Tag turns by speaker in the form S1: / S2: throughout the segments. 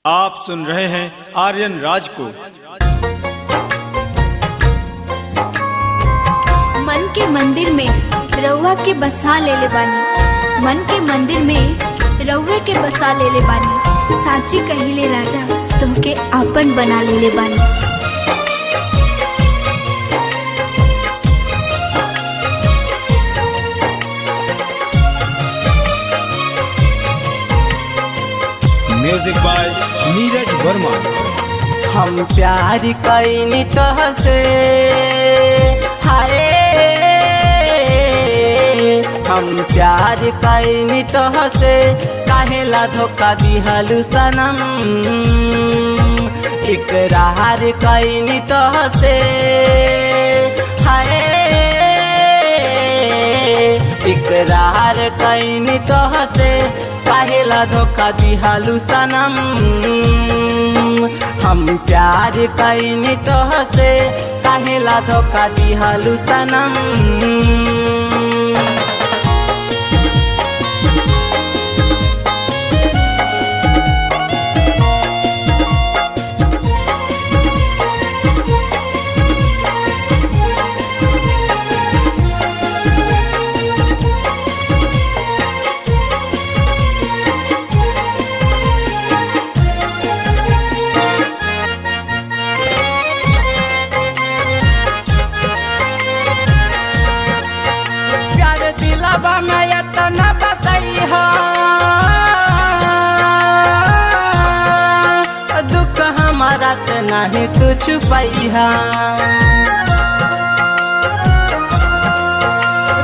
S1: आप सुन रहे हैं आर्यन राज को।
S2: मन के मंदिर में रउआ के बसा ले ले बानी, मन के मंदिर में रउए के बसा ले ले बानी। साची कहिले राजा तुमके आपन बना ले ले बानी।
S1: Music by Neeraj Verma.
S3: हम प्यार कईनी तोहसे हाय, हम प्यार कईनी तोहसे काहेला धोखा दिहलु सनम। इकरार कईनी तोहसे हाय, इकरार कईनी तोहसे काहेला धोखा दिहलु सनम। हम प्यार कईनी तोहसे काहेला धोखा दिहलु सनम। दिलवा में इतना बतैहा दुख हमारा त नहीं तू छुपैहा।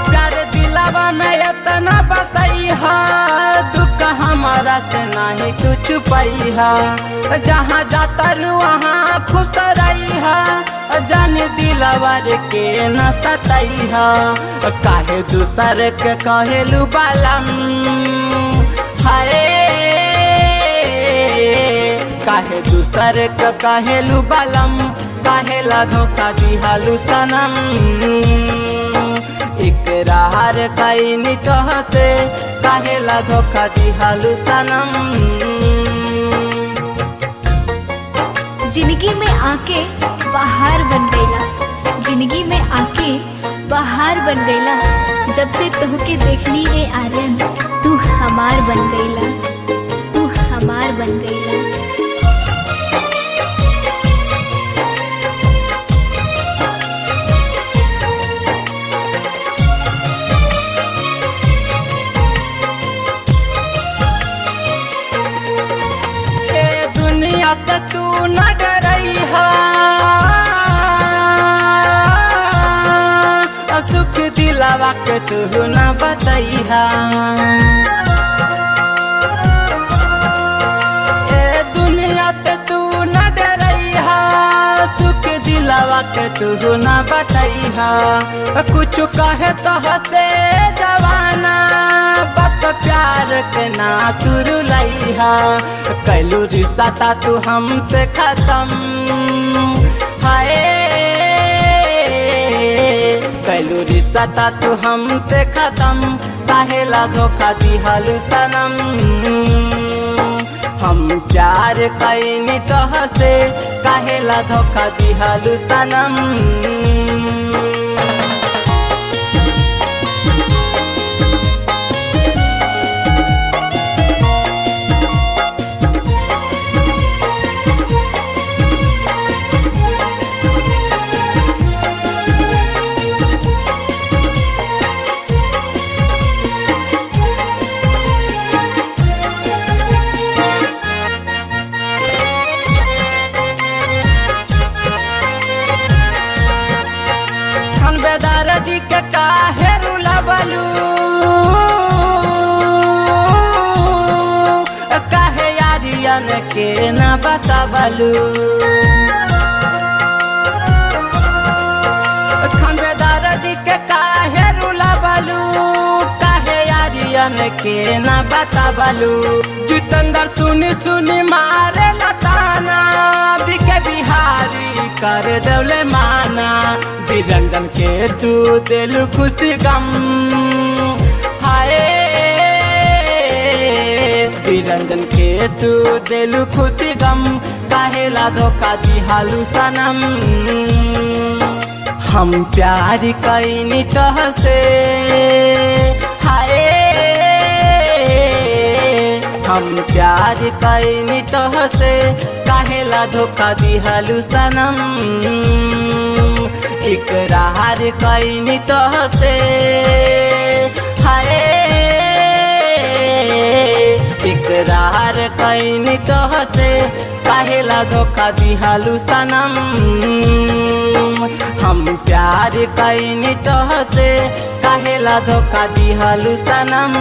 S3: प्यार दिलवा में इतना बतैहा दुख हमारा त नहीं तू छुपैहा। जहाँ जाता रू वहाँ खुश रहिहा, जान दिलवर के न सतैहा। काहे दूसर के कहेलू बालम हाय, काहे दूसर के कहेलू बालम। काहेला धोखा दिहलु सनम। इकरार कईनी तोहसे काहेला धोखा दिहलु सनम।
S2: जिंदगी में आके बाहर बन गईला, जिंदगी में आके बाहर बन गईला। जब से तुहके देखनी है आर्यन तू हमार बन गईला, तू हमार बन गईला।
S3: ए दुनिया ते तू न डरैहा, सुख दिलवा के तू न बतैहा। ए दुनिया ते तू न डरैहा, सुख दिलवा के तू न बतैहा। कुछ कहे तो हसे जवाना बत प्यार के ना तुरु लैहा। कैलू रिश्ता ता तू हमसे खत्म हाय, कैलू रिश्ता ता तू हमसे खत्म। काहेला धोखा दिहलु सनम। हम प्यार कईनी तोहसे काहेला धोखा दिहलु सनम। बेदर्दी के काहे रुलावलू, काहे यारियन के न बतावलू। खान बेदर्दी के काहे रुलावलू, काहे यारियन के न बतावलू। जितेंद्र सुनी सुनी मारे लताना, बिके बिहारी कर दौले माना। बिरंजन के तू दिल खुशी गम हाय, निरंजन के तू दिलु खुद गम काहेला धोखा दिहालू सनम। हम प्यार कैनी तहसे हाय, हम प्यार कैनी तहसे काहेला धोखा दिहालू सनम। इकरार कैनी तहसे हाय, इकरार कैनी तहसे काहेला धोखा दिहालू सनम। हम प्यार कैनी तहसे काहेला धोखा दिहालू सनम।